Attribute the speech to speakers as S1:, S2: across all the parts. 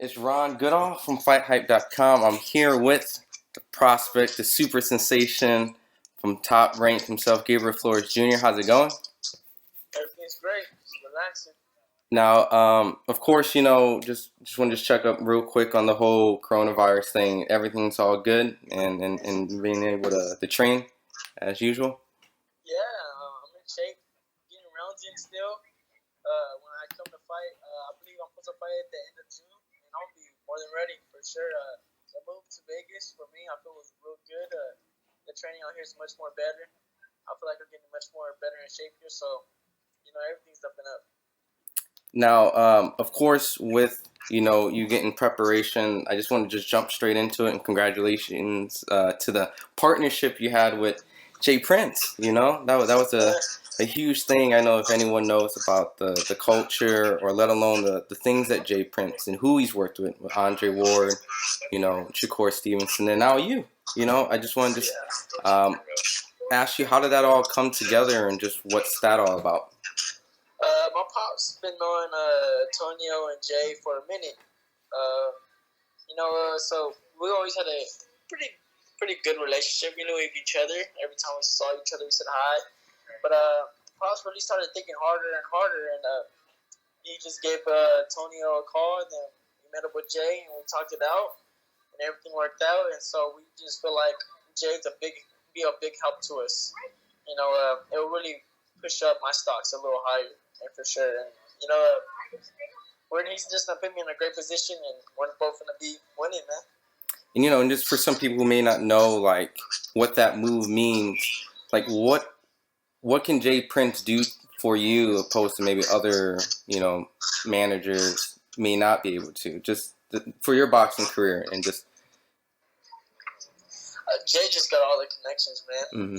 S1: It's Ron Goodall from FightHype.com. I'm here with the prospect, the super sensation from Top Rank himself, Gabriel Flores Jr. How's it going?
S2: Everything's great. Just relaxing.
S1: Now, of course, just want to check up real quick on the whole coronavirus thing. Everything's all good and being able to train as usual.
S2: Yeah, I'm in shape. Getting rounds in still. When I come to fight, I believe I'm supposed to fight at the end of June, and I'll be more than ready for sure. The move to Vegas for me, I feel was real good. The training out here is much more better. I feel like I'm getting much more better in shape here, so everything's up and up.
S1: Now, of course, with you getting preparation, I just want to just jump straight into it and congratulations to the partnership you had with Jay Prince. That was a huge thing. I know if anyone knows about the culture or let alone the things that Jay Prince and who he's worked with Andre Ward, Shakur Stevenson, and now you. I just wanted to ask you, how did that all come together and just what's that all about?
S2: My pop's been knowing Tonio and Jay for a minute. So we always had a pretty good relationship. We knew each other. Every time we saw each other, we said hi. But pops really started thinking harder and harder, and he just gave Tonio a call. And then we met up with Jay, and we talked it out, and everything worked out. And so we just feel like Jay's be a big help to us. It will really push up my stocks a little higher. And for sure, and he's just gonna put me in a great position, and we're both gonna be winning, man.
S1: And just for some people who may not know like what that move means, like what can Jay Prince do for you opposed to maybe other managers may not be able to, just for your boxing career and just.
S2: Jay just got all the connections, man.
S1: Mm-hmm.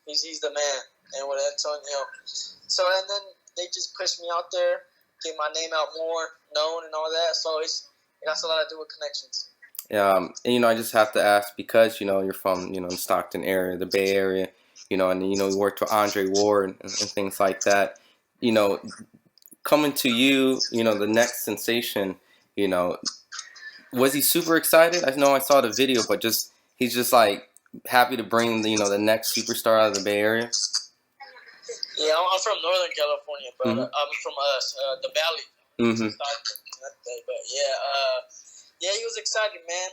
S2: He's the man, and with Antonio. So, and then they just pushed me out there, get my name out more known and all that. So it has a lot to do with connections.
S1: And I just have to ask because you're from the Stockton area, the Bay Area, and you worked with Andre Ward and things like that. Coming to you, the next sensation. Was he super excited? I know I saw the video, but he's just like happy to bring the next superstar out of the Bay Area.
S2: Yeah, I'm from Northern California, but I'm from the Valley.
S1: Mm-hmm.
S2: But yeah, he was excited, man.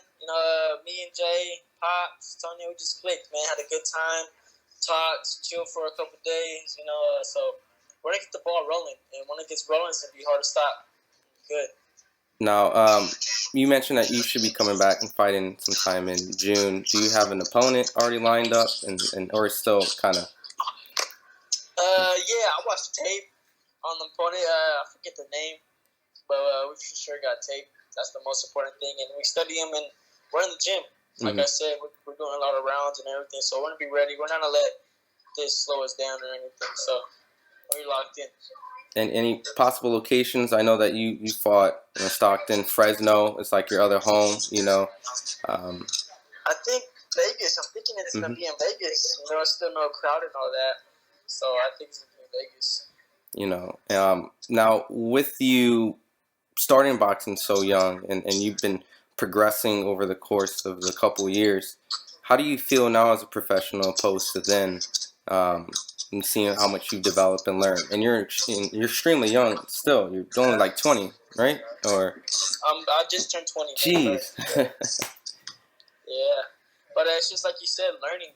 S2: Me and Jay, Pops, Tony, we just clicked, man. Had a good time, talked, chilled for a couple days, So we're gonna get the ball rolling, and when it gets rolling, it's gonna be hard to stop. Good.
S1: Now, you mentioned that you should be coming back and fighting sometime in June. Do you have an opponent already lined up, and or still kind of?
S2: Yeah, I watched tape on the opponent. I forget the name, but we for sure got tape. That's the most important thing. And we study him, and we're in the gym. Like I said, we're doing a lot of rounds and everything, so we're going to be ready. We're not going to let this slow us down or anything, so we're locked in.
S1: And any possible locations? I know that you fought in Stockton, Fresno. It's like your other home,
S2: I think Vegas. I'm thinking it's going to be in Vegas. It's still no crowd and all that. So I think it's in Vegas.
S1: Now with you starting boxing so young and you've been progressing over the course of the couple of years, how do you feel now as a professional opposed to then? And seeing how much you've developed and learned, and you're extremely young still. You're only like 20, right? Or
S2: I just turned 20.
S1: Jeez.
S2: Yeah, but it's just like you said, learning.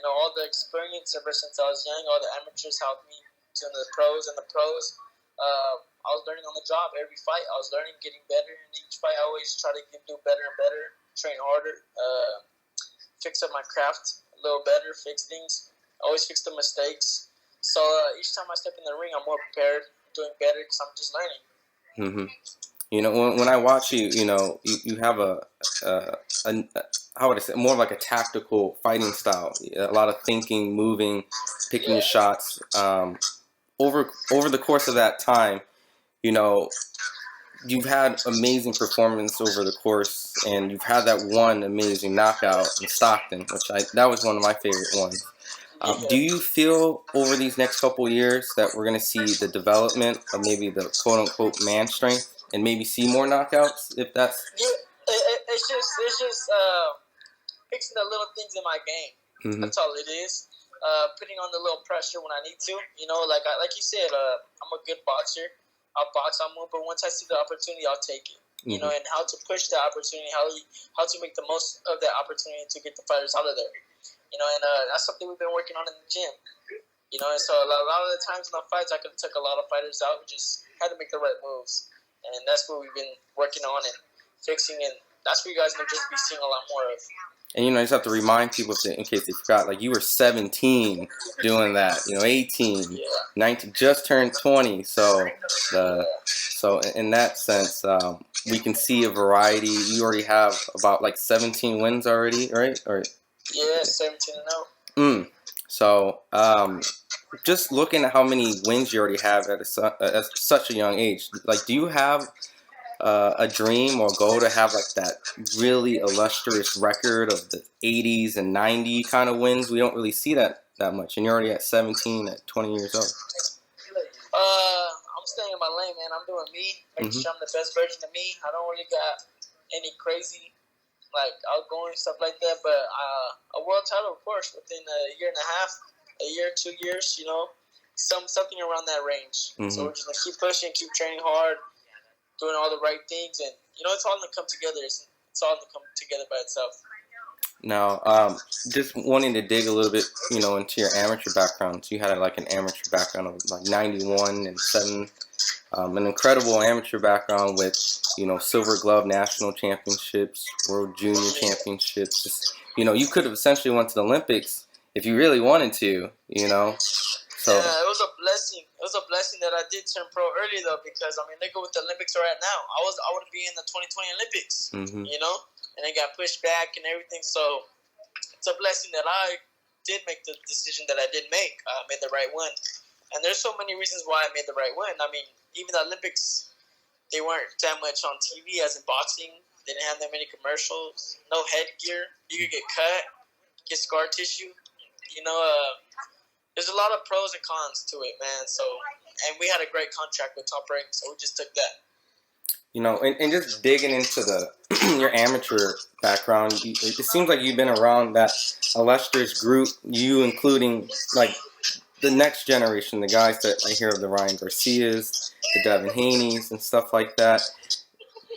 S2: All the experience ever since I was young, all the amateurs helped me to the pros and the pros. I was learning on the job. Every fight, I was learning, getting better. In each fight, I always try to do better and better, train harder, fix up my craft a little better, fix things. Always fix the mistakes. So each time I step in the ring, I'm more prepared, doing better because I'm just learning.
S1: Mm-hmm. When I watch you, you have a how would I say, more of like a tactical fighting style. A lot of thinking, moving, picking your shots. Over the course of that time, you've had amazing performance over the course, and you've had that one amazing knockout in Stockton, that was one of my favorite ones. Do you feel over these next couple of years that we're going to see the development of maybe the quote-unquote man strength and maybe see more knockouts if that's.
S2: Yeah, it's just fixing the little things in my game.
S1: Mm-hmm.
S2: That's all it is. Putting on the little pressure when I need to. You know, like you said, I'm a good boxer. I'll box, I'll move, but once I see the opportunity, I'll take it. You know, and how to push the opportunity, how to make the most of that opportunity to get the fighters out of there. You know, and that's something we've been working on in the gym. You know, and so a lot of the times in the fights, I could have took a lot of fighters out. We just had to make the right moves, and that's what we've been working on and fixing, and that's what you guys will just be seeing a lot more of.
S1: And, you know, I just have to remind people, in case they forgot, like, you were 17 doing that, you know, 18, 19, just turned 20. So, so in that sense, we can see a variety. You already have about, like, 17 wins already, right? Or
S2: yeah, 17-0.
S1: So, just looking at how many wins you already have at such a young age, like, do you have a dream or goal to have like that really illustrious record of the 80s and 90 kind of wins? We don't really see that much, and you're already at 17 at 20 years old.
S2: I'm staying in my lane, man. I'm doing me, making sure I'm the best version of me. I don't really got any crazy, like, outgoing stuff like that, but a world title, of course, within a year and a half, a year, 2 years, you know, something around that range. So we're just gonna keep pushing, keep training hard, doing all the right things, and you know, it's all gonna come together. It's all gonna come together by itself.
S1: Now, just wanting to dig a little bit, you know, into your amateur background. So you had like an amateur background of like 91 and 7, an incredible amateur background with, you know, Silver Glove National Championships, World Junior Championships. Just, you know, you could have essentially went to the Olympics if you really wanted to, you know. So,
S2: yeah, it was a blessing. It was a blessing that I did turn pro early, though, because I mean, look at what the Olympics are at now. I would be in the 2020 Olympics, you know, and it got pushed back and everything. So it's a blessing that I did make the decision that I did make. I made the right one, and there's so many reasons why I made the right one. I mean, even the Olympics, they weren't that much on TV as in boxing. They didn't have that many commercials, no headgear. You could get cut, get scar tissue, you know. There's a lot of pros and cons to it, man. So, and we had a great contract with Top Rank, so we just took that.
S1: You know, and just digging into your amateur background, it seems like you've been around that illustrious group, you including, like, the next generation, the guys that I hear of, the Ryan Garcias, the Devin Haneys, and stuff like that.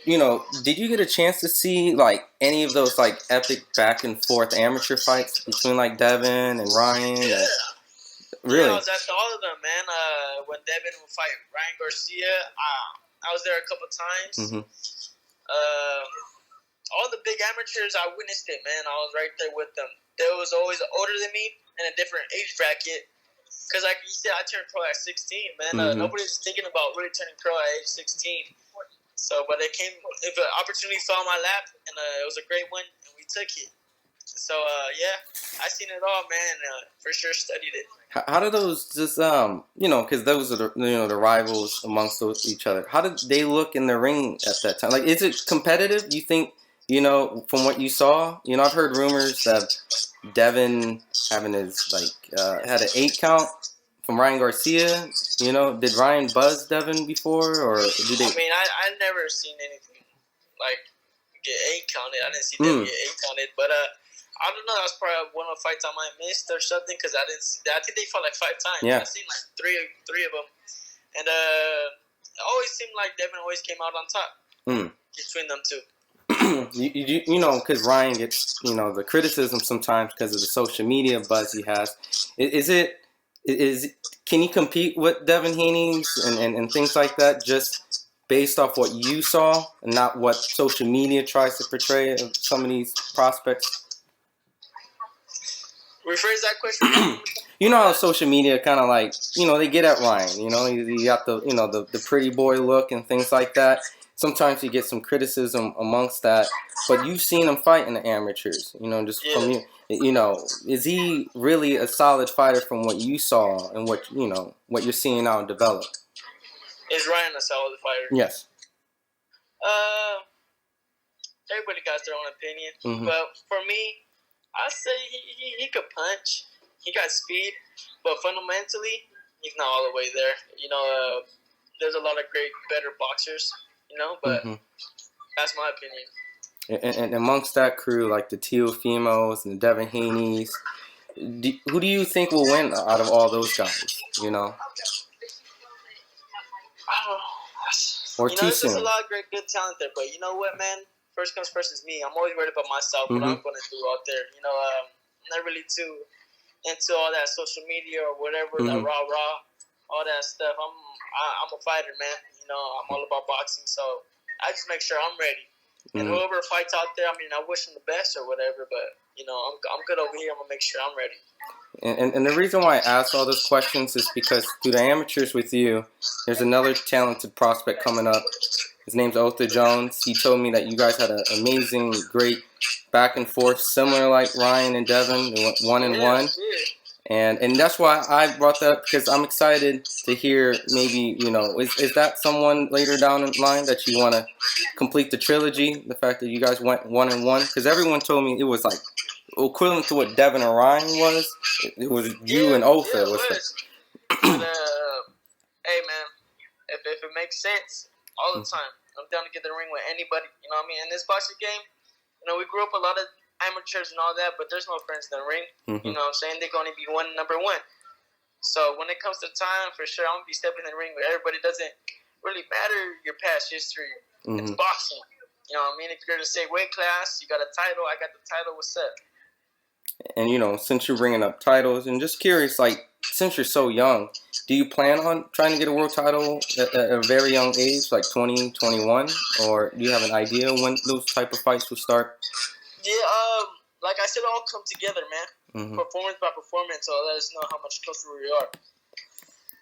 S1: You know, did you get a chance to see, like, any of those, like, epic back-and-forth amateur fights between, like, Devin and Ryan?
S2: Yeah.
S1: Really?
S2: Yeah, I was at all of them, man. When Devin would fight Ryan Garcia, I was there a couple times. All the big amateurs, I witnessed it, man. I was right there with them. They was always older than me in a different age bracket. Because, like you said, I turned pro at 16, man. Nobody was thinking about really turning pro at age 16. So, but if an opportunity fell in my lap, and it was a great one, and we took it. So, yeah, I seen it all, man. For sure studied it.
S1: How do those just, you know, because those are the rivals amongst each other. How did they look in the ring at that time? Like, is it competitive? You think, you know, from what you saw? You know, I've heard rumors that Devin having his, like, had an 8 count from Ryan Garcia. You know, did Ryan buzz Devin before, or did they?
S2: I mean, I never seen anything like get 8 counted. I didn't see Devin get 8 counted, but I don't know. That's probably one of the fights I might have missed or something because I didn't see that. I think they fought like 5 times.
S1: Yeah.
S2: I seen like three of them, and it always seemed like Devin always came out on top between them two.
S1: you know, because Ryan gets, you know, the criticism sometimes because of the social media buzz he has. Can he compete with Devin Haney's and things like that just based off what you saw and not what social media tries to portray of some of these prospects?
S2: Rephrase that question.
S1: You know how social media kind of like, you know, they get at Ryan. You know, you got the, you know, the pretty boy look and things like that. Sometimes you get some criticism amongst that, but you've seen him fight in the amateurs. You know, just from you know, is he really a solid fighter from what you saw and what you know what you're seeing now develop?
S2: Is Ryan a solid fighter?
S1: Yes.
S2: Everybody got their own opinion, but for me, I say he could punch. He got speed, but fundamentally, he's not all the way there. You know, there's a lot of great, better boxers But that's my opinion.
S1: And amongst that crew, like the Teofimos and the Devin Haneys, who do you think will win out of all those guys? Or too
S2: there's just
S1: soon?
S2: a lot of great, good talent there. But you know what, man? First comes first is me. I'm always worried about myself, what I'm going to do out there. I'm not really too into all that social media or whatever, that rah-rah, all that stuff. I'm a fighter, man. I'm all about boxing, so I just make sure I'm ready. And whoever fights out there, I wish them the best or whatever, but, I'm good over here. I'm going to make sure I'm ready.
S1: And the reason why I ask all those questions is because through the amateurs with you, there's another talented prospect coming up. His name's Otha Jones. He told me that you guys had an amazing, great back and forth, similar like Ryan and Devin. They went 1-1. And that's why I brought that up, because I'm excited to hear maybe, is that someone later down the line that you want to complete the trilogy? The fact that you guys went 1-1? Because everyone told me it was like equivalent to what Devin and Ryan was. It was you and Otha.
S2: Yeah, it was. But, hey, man, if it makes sense, all the time, I'm down to get in the ring with anybody. You know what I mean? In this boxing game, we grew up a lot of amateurs and all that, but there's no friends in the ring. You know what I'm saying? They can only be number one. So when it comes to time, for sure, I'm going to be stepping in the ring with everybody. It doesn't really matter your past history. It's boxing. You know what I mean? If you're going to say weight class, you got a title, I got the title, what's up?
S1: And, since you're bringing up titles, and just curious, like, since you're so young, do you plan on trying to get a world title at a very young age, like 20, 21? Or do you have an idea when those type of fights will start?
S2: Yeah, like I said, it all come together, man. Performance by performance, so let us know how much closer we are.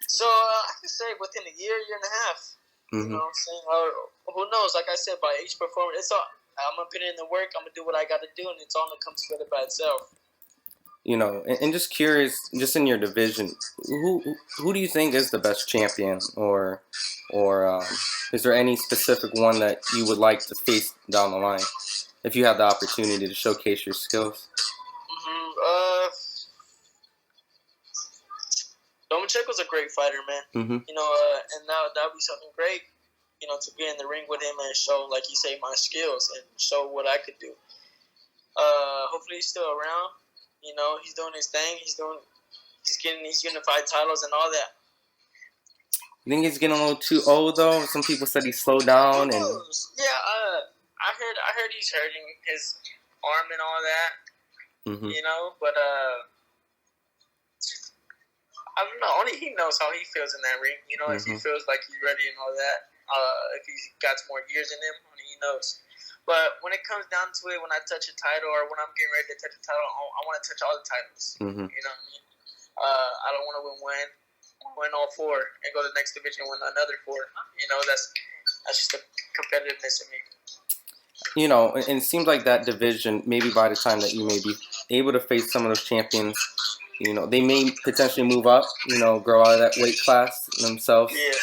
S2: So I can say within a year and a half. You know what I'm saying? Or who knows? Like I said, by each performance, I'm gonna put in the work. I'm gonna do what I got to do, and it's all gonna come together by itself.
S1: And just curious, just in your division, who do you think is the best champion, or is there any specific one that you would like to face down the line, if you have the opportunity to showcase your skills?
S2: Lomachenko's a great fighter, man. And that would be something great, to be in the ring with him and show, like you say, my skills and show what I could do. Hopefully he's still around. He's doing his thing. He's getting fight titles and all that.
S1: You think he's getting a little too old though? Some people said he slowed down and.
S2: Yeah, I heard he's hurting his arm and all that. But I don't know. Only he knows how he feels in that ring. If he feels like he's ready and all that. If he's got some more years in him, only he knows. But when it comes down to it, when I touch a title or when I'm getting ready to touch a title, I want to touch all the titles. You know what I mean? I don't want to win all four and go to the next division and win another four. That's just the competitiveness in me.
S1: And it seems like that division, maybe by the time that you may be able to face some of those champions, they may potentially move up, grow out of that weight class themselves.
S2: Yeah.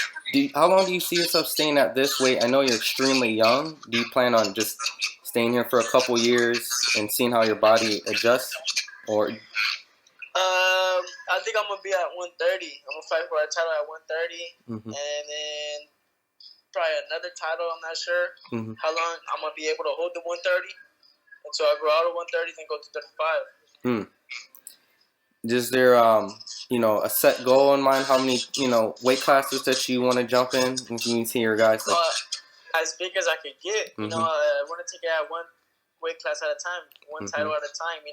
S1: How long do you see yourself staying at this weight? I know you're extremely young. Do you plan on just staying here for a couple years and seeing how your body adjusts? Or
S2: I think I'm going to be at 130. I'm going to fight for a title at 130. And then probably another title, I'm not sure how long I'm going to be able to hold the 130 until I grow out of 130 and go to 35.
S1: Is there, a set goal in mind? How many, weight classes that you want to jump in? When you see your guys, like,
S2: as big as I could get. I want to take it at one weight class at a time, one title at a time.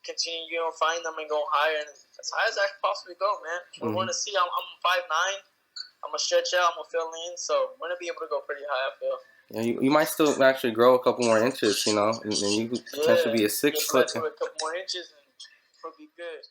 S2: Continue, find them and go higher, and as high as I can possibly go, man. We want to see. I'm 5'9". I'm gonna stretch out. I'm gonna fill in, so we're gonna be able to go pretty high. I feel.
S1: Yeah, you might still actually grow a couple more inches, and you could potentially be a 6 foot.
S2: A couple more inches, and it'll be good.